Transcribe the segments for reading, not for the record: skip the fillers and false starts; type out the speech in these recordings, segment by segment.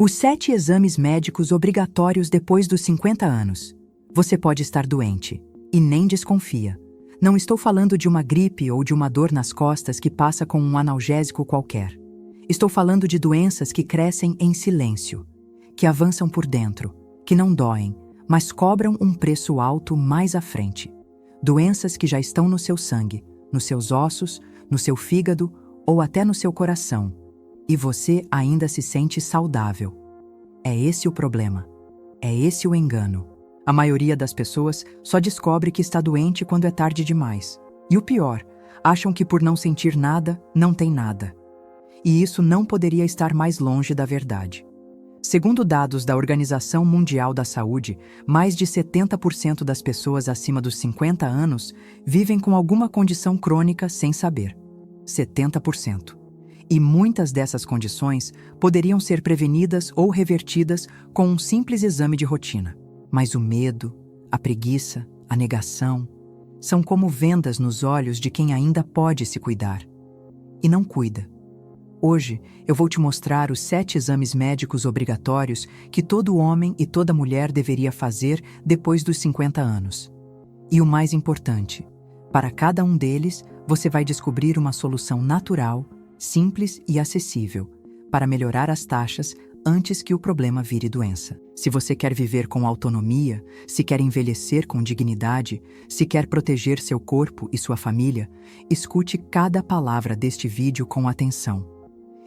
Os 7 exames médicos obrigatórios depois dos 50 anos. Você pode estar doente, e nem desconfia. Não estou falando de uma gripe ou de uma dor nas costas que passa com um analgésico qualquer. Estou falando de doenças que crescem em silêncio, que avançam por dentro, que não doem, mas cobram um preço alto mais à frente. Doenças que já estão no seu sangue, nos seus ossos, no seu fígado ou até no seu coração. E você ainda se sente saudável. É esse o problema. É esse o engano. A maioria das pessoas só descobre que está doente quando é tarde demais. E o pior, acham que por não sentir nada, não tem nada. E isso não poderia estar mais longe da verdade. Segundo dados da Organização Mundial da Saúde, mais de 70% das pessoas acima dos 50 anos vivem com alguma condição crônica sem saber. 70%. E muitas dessas condições poderiam ser prevenidas ou revertidas com um simples exame de rotina. Mas o medo, a preguiça, a negação, são como vendas nos olhos de quem ainda pode se cuidar. E não cuida. Hoje, eu vou te mostrar os 7 exames médicos obrigatórios que todo homem e toda mulher deveria fazer depois dos 50 anos. E o mais importante, para cada um deles, você vai descobrir uma solução natural, simples e acessível, para melhorar as taxas antes que o problema vire doença. Se você quer viver com autonomia, se quer envelhecer com dignidade, se quer proteger seu corpo e sua família, escute cada palavra deste vídeo com atenção.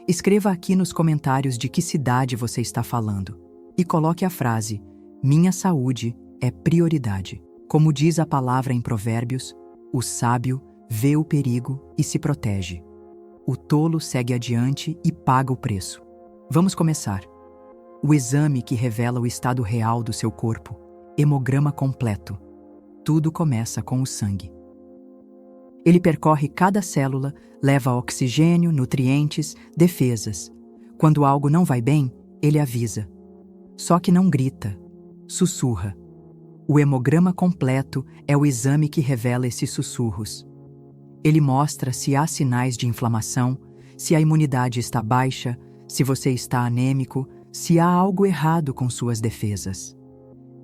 Escreva aqui nos comentários de que cidade você está falando e coloque a frase: "Minha saúde é prioridade". Como diz a palavra em Provérbios, o sábio vê o perigo e se protege. O tolo segue adiante e paga o preço. Vamos começar. O exame que revela o estado real do seu corpo, hemograma completo. Tudo começa com o sangue. Ele percorre cada célula, leva oxigênio, nutrientes, defesas. Quando algo não vai bem, ele avisa. Só que não grita, sussurra. O hemograma completo é o exame que revela esses sussurros. Ele mostra se há sinais de inflamação, se a imunidade está baixa, se você está anêmico, se há algo errado com suas defesas.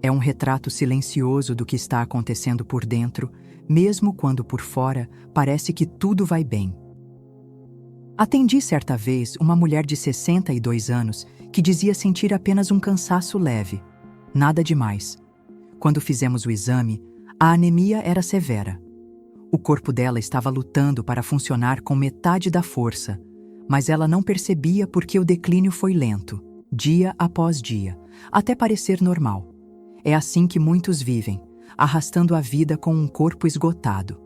É um retrato silencioso do que está acontecendo por dentro, mesmo quando por fora parece que tudo vai bem. Atendi certa vez uma mulher de 62 anos que dizia sentir apenas um cansaço leve. Nada demais. Quando fizemos o exame, a anemia era severa. O corpo dela estava lutando para funcionar com metade da força, mas ela não percebia porque o declínio foi lento, dia após dia, até parecer normal. É assim que muitos vivem, arrastando a vida com um corpo esgotado.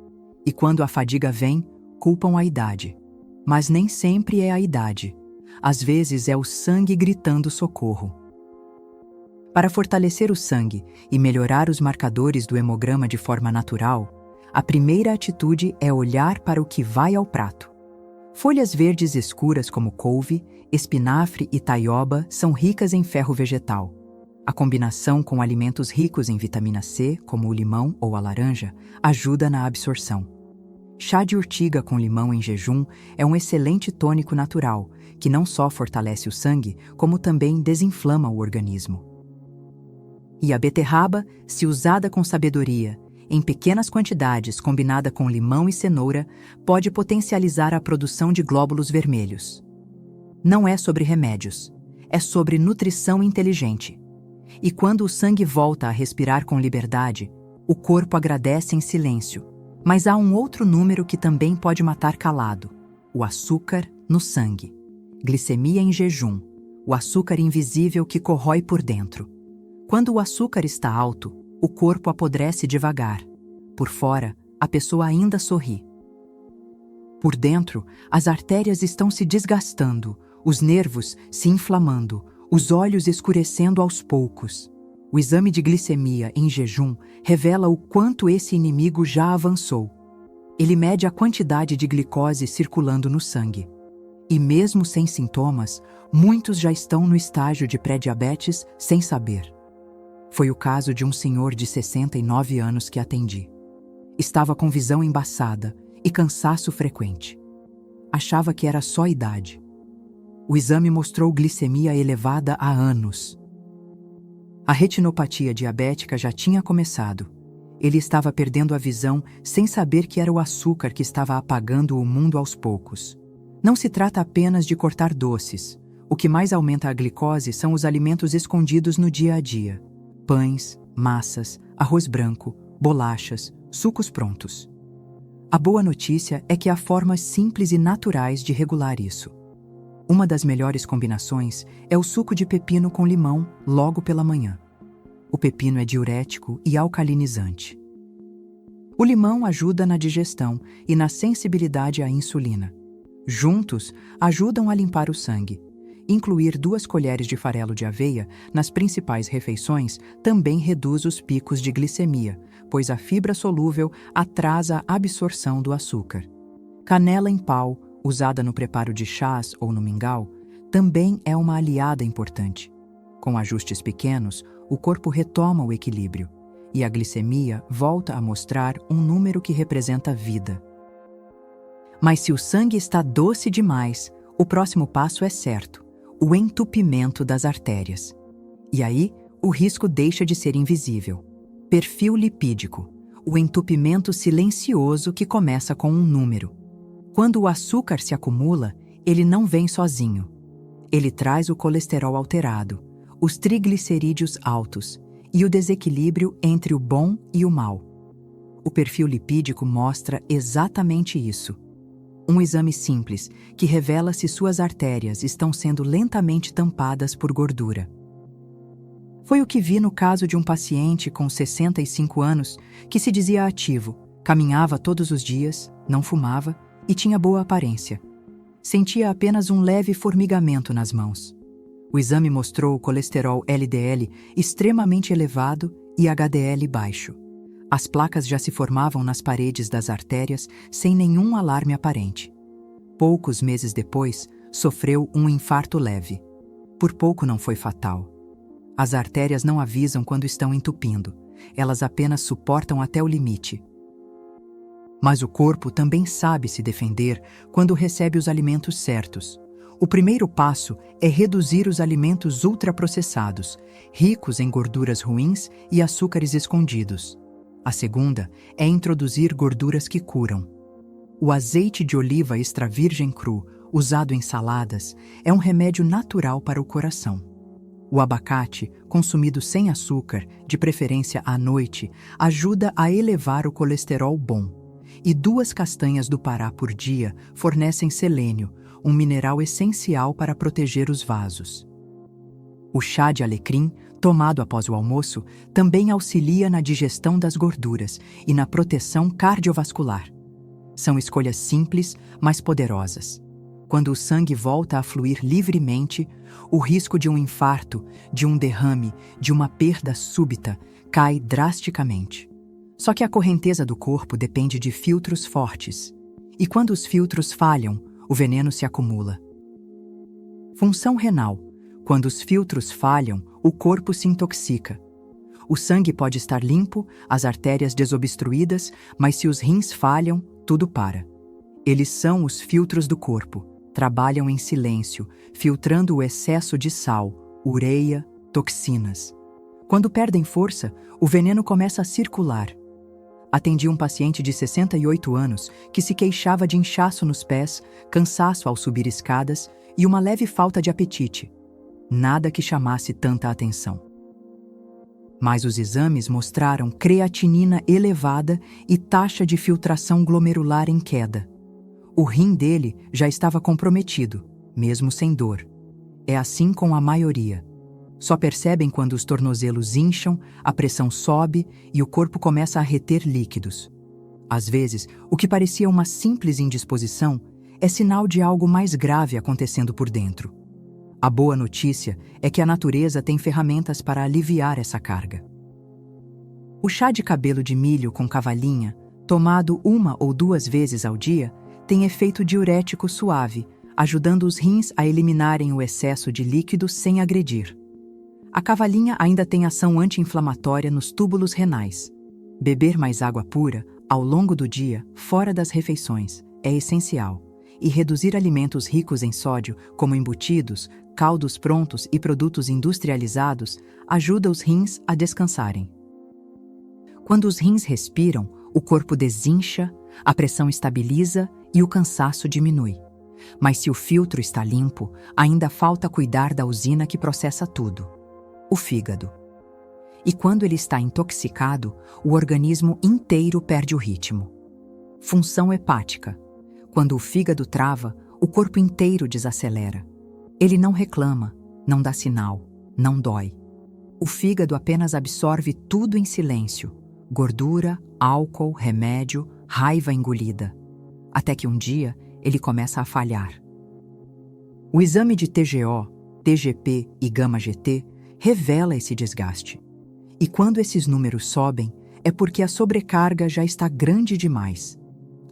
E quando a fadiga vem, culpam a idade. Mas nem sempre é a idade. Às vezes é o sangue gritando socorro. Para fortalecer o sangue e melhorar os marcadores do hemograma de forma natural, a primeira atitude é olhar para o que vai ao prato. Folhas verdes escuras como couve, espinafre e taioba são ricas em ferro vegetal. A combinação com alimentos ricos em vitamina C, como o limão ou a laranja, ajuda na absorção. Chá de urtiga com limão em jejum é um excelente tônico natural, que não só fortalece o sangue, como também desinflama o organismo. E a beterraba, se usada com sabedoria, em pequenas quantidades combinada com limão e cenoura, pode potencializar a produção de glóbulos vermelhos. Não é sobre remédios, é sobre nutrição inteligente. E quando o sangue volta a respirar com liberdade, o corpo agradece em silêncio. Mas há um outro número que também pode matar calado: o açúcar no sangue. Glicemia em jejum, o açúcar invisível que corrói por dentro. Quando o açúcar está alto, o corpo apodrece devagar. Por fora, a pessoa ainda sorri. Por dentro, as artérias estão se desgastando, os nervos se inflamando, os olhos escurecendo aos poucos. O exame de glicemia em jejum revela o quanto esse inimigo já avançou. Ele mede a quantidade de glicose circulando no sangue. E mesmo sem sintomas, muitos já estão no estágio de pré-diabetes sem saber. Foi o caso de um senhor de 69 anos que atendi. Estava com visão embaçada e cansaço frequente. Achava que era só idade. O exame mostrou glicemia elevada há anos. A retinopatia diabética já tinha começado. Ele estava perdendo a visão sem saber que era o açúcar que estava apagando o mundo aos poucos. Não se trata apenas de cortar doces. O que mais aumenta a glicose são os alimentos escondidos no dia a dia. Pães, massas, arroz branco, bolachas, sucos prontos. A boa notícia é que há formas simples e naturais de regular isso. Uma das melhores combinações é o suco de pepino com limão logo pela manhã. O pepino é diurético e alcalinizante. O limão ajuda na digestão e na sensibilidade à insulina. Juntos, ajudam a limpar o sangue. Incluir 2 colheres de farelo de aveia nas principais refeições também reduz os picos de glicemia, pois a fibra solúvel atrasa a absorção do açúcar. Canela em pau, usada no preparo de chás ou no mingau, também é uma aliada importante. Com ajustes pequenos, o corpo retoma o equilíbrio e a glicemia volta a mostrar um número que representa vida. Mas se o sangue está doce demais, o próximo passo é certo: o entupimento das artérias. E aí, o risco deixa de ser invisível. Perfil lipídico, o entupimento silencioso que começa com um número. Quando o açúcar se acumula, ele não vem sozinho. Ele traz o colesterol alterado, os triglicerídeos altos e o desequilíbrio entre o bom e o mal. O perfil lipídico mostra exatamente isso. Um exame simples que revela se suas artérias estão sendo lentamente tampadas por gordura. Foi o que vi no caso de um paciente com 65 anos que se dizia ativo, caminhava todos os dias, não fumava e tinha boa aparência. Sentia apenas um leve formigamento nas mãos. O exame mostrou o colesterol LDL extremamente elevado e HDL baixo. As placas já se formavam nas paredes das artérias sem nenhum alarme aparente. Poucos meses depois, sofreu um infarto leve. Por pouco não foi fatal. As artérias não avisam quando estão entupindo. Elas apenas suportam até o limite. Mas o corpo também sabe se defender quando recebe os alimentos certos. O primeiro passo é reduzir os alimentos ultraprocessados, ricos em gorduras ruins e açúcares escondidos. A segunda é introduzir gorduras que curam. O azeite de oliva extra virgem cru, usado em saladas, é um remédio natural para o coração. O abacate, consumido sem açúcar, de preferência à noite, ajuda a elevar o colesterol bom. E 2 castanhas do Pará por dia fornecem selênio, um mineral essencial para proteger os vasos. O chá de alecrim, tomado após o almoço, também auxilia na digestão das gorduras e na proteção cardiovascular. São escolhas simples, mas poderosas. Quando o sangue volta a fluir livremente, o risco de um infarto, de um derrame, de uma perda súbita cai drasticamente. Só que a correnteza do corpo depende de filtros fortes. E quando os filtros falham, o veneno se acumula. Função renal. Quando os filtros falham, o corpo se intoxica. O sangue pode estar limpo, as artérias desobstruídas, mas se os rins falham, tudo para. Eles são os filtros do corpo. Trabalham em silêncio, filtrando o excesso de sal, ureia, toxinas. Quando perdem força, o veneno começa a circular. Atendi um paciente de 68 anos que se queixava de inchaço nos pés, cansaço ao subir escadas e uma leve falta de apetite. Nada que chamasse tanta atenção. Mas os exames mostraram creatinina elevada e taxa de filtração glomerular em queda. O rim dele já estava comprometido, mesmo sem dor. É assim com a maioria. Só percebem quando os tornozelos incham, a pressão sobe e o corpo começa a reter líquidos. Às vezes, o que parecia uma simples indisposição é sinal de algo mais grave acontecendo por dentro. A boa notícia é que a natureza tem ferramentas para aliviar essa carga. O chá de cabelo de milho com cavalinha, tomado 1 ou 2 vezes ao dia, tem efeito diurético suave, ajudando os rins a eliminarem o excesso de líquido sem agredir. A cavalinha ainda tem ação anti-inflamatória nos túbulos renais. Beber mais água pura, ao longo do dia, fora das refeições, é essencial. e reduzir alimentos ricos em sódio, como embutidos, caldos prontos e produtos industrializados, ajuda os rins a descansarem. Quando os rins respiram, o corpo desincha, a pressão estabiliza e o cansaço diminui. Mas se o filtro está limpo, ainda falta cuidar da usina que processa tudo, o fígado. E quando ele está intoxicado, o organismo inteiro perde o ritmo. Função hepática. Quando o fígado trava, o corpo inteiro desacelera. Ele não reclama, não dá sinal, não dói. O fígado apenas absorve tudo em silêncio: gordura, álcool, remédio, raiva engolida. Até que um dia ele começa a falhar. O exame de TGO, TGP e gama-GT revela esse desgaste. E quando esses números sobem, é porque a sobrecarga já está grande demais.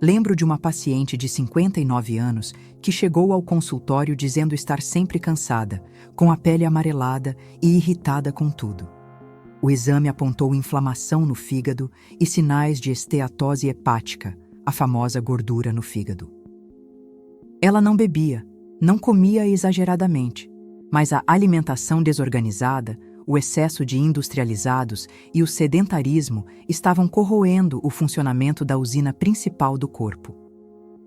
Lembro de uma paciente de 59 anos que chegou ao consultório dizendo estar sempre cansada, com a pele amarelada e irritada com tudo. O exame apontou inflamação no fígado e sinais de esteatose hepática, a famosa gordura no fígado. Ela não bebia, não comia exageradamente, mas a alimentação desorganizada, o excesso de industrializados e o sedentarismo estavam corroendo o funcionamento da usina principal do corpo.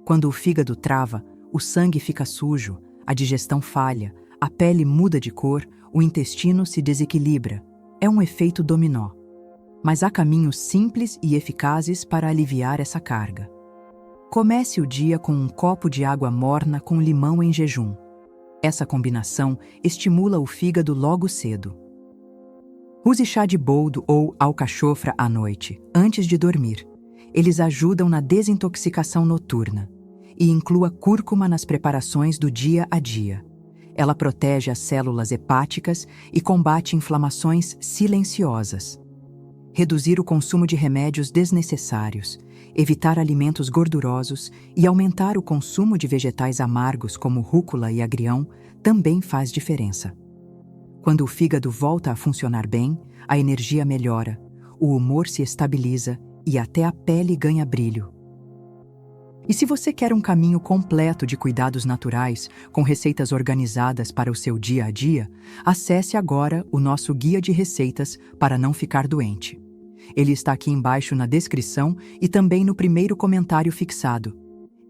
Quando o fígado trava, o sangue fica sujo, a digestão falha, a pele muda de cor, o intestino se desequilibra. É um efeito dominó. Mas há caminhos simples e eficazes para aliviar essa carga. Comece o dia com um copo de água morna com limão em jejum. Essa combinação estimula o fígado logo cedo. Use chá de boldo ou alcachofra à noite, antes de dormir. Eles ajudam na desintoxicação noturna. E inclua cúrcuma nas preparações do dia a dia. Ela protege as células hepáticas e combate inflamações silenciosas. Reduzir o consumo de remédios desnecessários, evitar alimentos gordurosos e aumentar o consumo de vegetais amargos como rúcula e agrião também faz diferença. Quando o fígado volta a funcionar bem, a energia melhora, o humor se estabiliza e até a pele ganha brilho. E se você quer um caminho completo de cuidados naturais, com receitas organizadas para o seu dia a dia, acesse agora o nosso Guia de Receitas para não ficar doente. Ele está aqui embaixo na descrição e também no primeiro comentário fixado.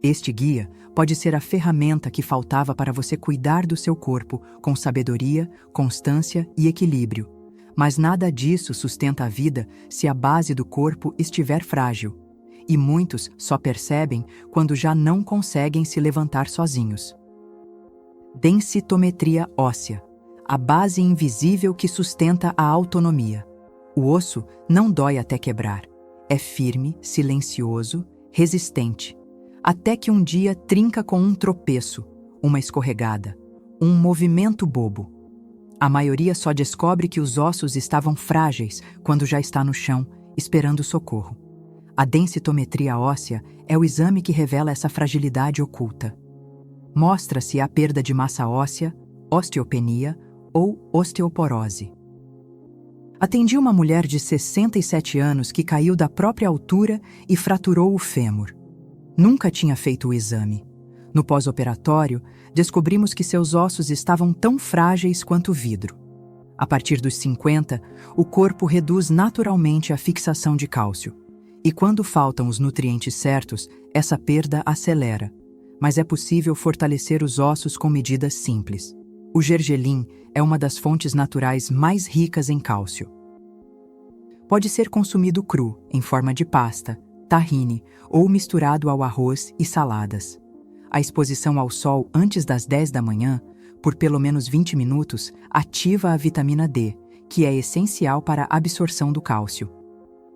Este guia pode ser a ferramenta que faltava para você cuidar do seu corpo com sabedoria, constância e equilíbrio. Mas nada disso sustenta a vida se a base do corpo estiver frágil. E muitos só percebem quando já não conseguem se levantar sozinhos. Densitometria óssea, a base invisível que sustenta a autonomia. O osso não dói até quebrar. É firme, silencioso, resistente. Até que um dia trinca com um tropeço, uma escorregada, um movimento bobo. A maioria só descobre que os ossos estavam frágeis quando já está no chão, esperando socorro. A densitometria óssea é o exame que revela essa fragilidade oculta. Mostra se há perda de massa óssea, osteopenia ou osteoporose. Atendi uma mulher de 67 anos que caiu da própria altura e fraturou o fêmur. Nunca tinha feito o exame. No pós-operatório, descobrimos que seus ossos estavam tão frágeis quanto vidro. A partir dos 50, o corpo reduz naturalmente a fixação de cálcio. E quando faltam os nutrientes certos, essa perda acelera. Mas é possível fortalecer os ossos com medidas simples. O gergelim é uma das fontes naturais mais ricas em cálcio. Pode ser consumido cru, em forma de pasta, tahine ou misturado ao arroz e saladas. A exposição ao sol antes das 10 da manhã, por pelo menos 20 minutos, ativa a vitamina D, que é essencial para a absorção do cálcio.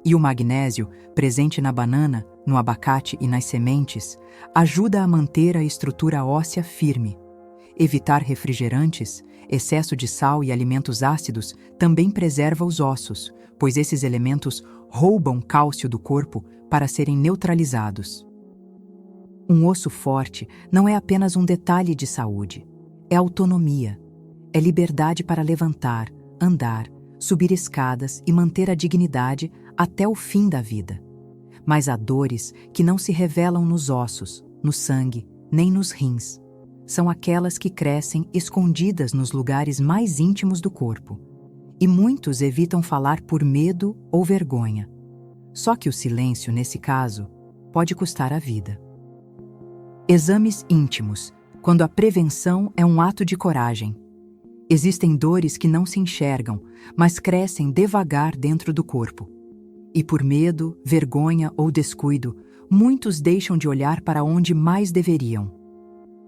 E o magnésio, presente na banana, no abacate e nas sementes, ajuda a manter a estrutura óssea firme. Evitar refrigerantes, excesso de sal e alimentos ácidos também preserva os ossos, pois esses elementos roubam cálcio do corpo para serem neutralizados. Um osso forte não é apenas um detalhe de saúde. É autonomia. É liberdade para levantar, andar, subir escadas e manter a dignidade até o fim da vida. Mas há dores que não se revelam nos ossos, no sangue, nem nos rins. São aquelas que crescem escondidas nos lugares mais íntimos do corpo. E muitos evitam falar por medo ou vergonha. Só que o silêncio, nesse caso, pode custar a vida. Exames íntimos, quando a prevenção é um ato de coragem. Existem dores que não se enxergam, mas crescem devagar dentro do corpo. E por medo, vergonha ou descuido, muitos deixam de olhar para onde mais deveriam.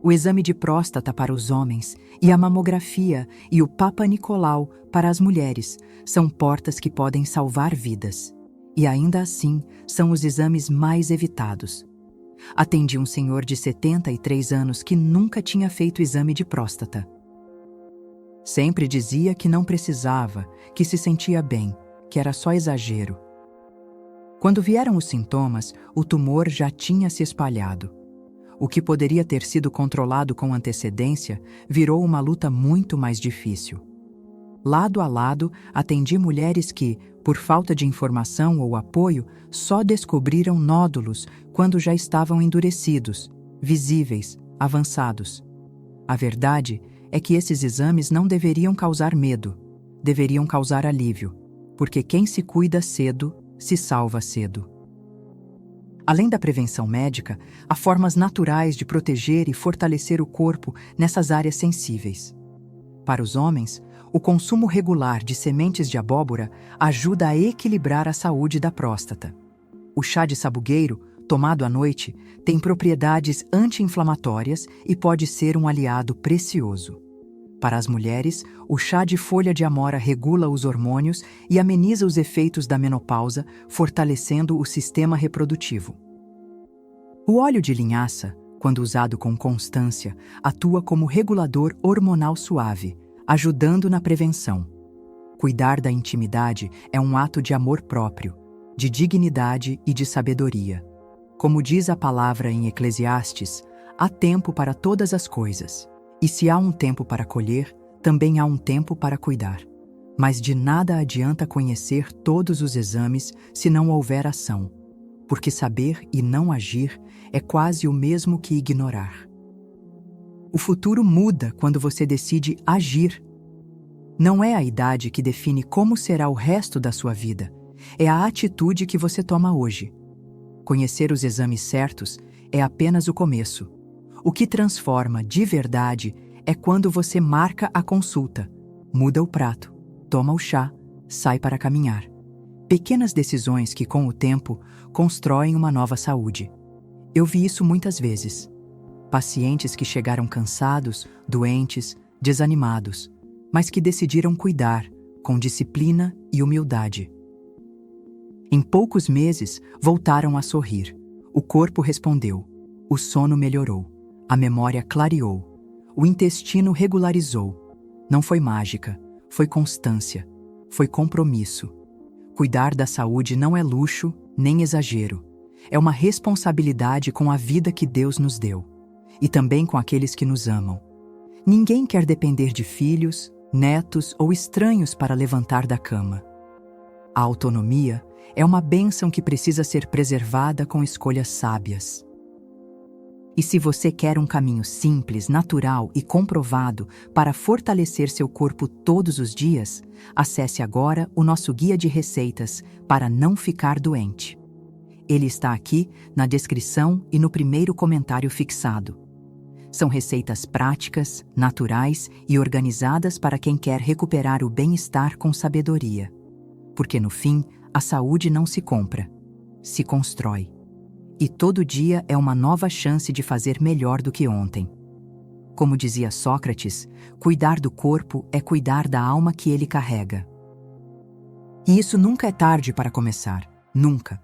O exame de próstata para os homens e a mamografia e o Papa Nicolau para as mulheres são portas que podem salvar vidas. E ainda assim, são os exames mais evitados. Atendi um senhor de 73 anos que nunca tinha feito exame de próstata. Sempre dizia que não precisava, que se sentia bem, que era só exagero. Quando vieram os sintomas, o tumor já tinha se espalhado. O que poderia ter sido controlado com antecedência virou uma luta muito mais difícil. Lado a lado, atendi mulheres que, por falta de informação ou apoio, só descobriram nódulos quando já estavam endurecidos, visíveis, avançados. A verdade é que esses exames não deveriam causar medo, deveriam causar alívio, porque quem se cuida cedo, se salva cedo. Além da prevenção médica, há formas naturais de proteger e fortalecer o corpo nessas áreas sensíveis. Para os homens, o consumo regular de sementes de abóbora ajuda a equilibrar a saúde da próstata. O chá de sabugueiro, tomado à noite, tem propriedades anti-inflamatórias e pode ser um aliado precioso. Para as mulheres, o chá de folha de amora regula os hormônios e ameniza os efeitos da menopausa, fortalecendo o sistema reprodutivo. O óleo de linhaça, quando usado com constância, atua como regulador hormonal suave, ajudando na prevenção. Cuidar da intimidade é um ato de amor próprio, de dignidade e de sabedoria. Como diz a palavra em Eclesiastes, há tempo para todas as coisas. E se há um tempo para colher, também há um tempo para cuidar. Mas de nada adianta conhecer todos os exames se não houver ação, porque saber e não agir é quase o mesmo que ignorar. O futuro muda quando você decide agir. Não é a idade que define como será o resto da sua vida, é a atitude que você toma hoje. Conhecer os exames certos é apenas o começo. O que transforma de verdade é quando você marca a consulta, muda o prato, toma o chá, sai para caminhar. Pequenas decisões que, com o tempo, constroem uma nova saúde. Eu vi isso muitas vezes. Pacientes que chegaram cansados, doentes, desanimados, mas que decidiram cuidar, com disciplina e humildade. Em poucos meses, voltaram a sorrir. O corpo respondeu, o sono melhorou. A memória clareou, o intestino regularizou. Não foi mágica, foi constância, foi compromisso. Cuidar da saúde não é luxo, nem exagero. É uma responsabilidade com a vida que Deus nos deu, e também com aqueles que nos amam. Ninguém quer depender de filhos, netos ou estranhos para levantar da cama. A autonomia é uma bênção que precisa ser preservada com escolhas sábias. E se você quer um caminho simples, natural e comprovado para fortalecer seu corpo todos os dias, acesse agora o nosso guia de receitas para não ficar doente. Ele está aqui na descrição e no primeiro comentário fixado. São receitas práticas, naturais e organizadas para quem quer recuperar o bem-estar com sabedoria. Porque no fim, a saúde não se compra, se constrói. E todo dia é uma nova chance de fazer melhor do que ontem. Como dizia Sócrates, cuidar do corpo é cuidar da alma que ele carrega. E isso nunca é tarde para começar, nunca.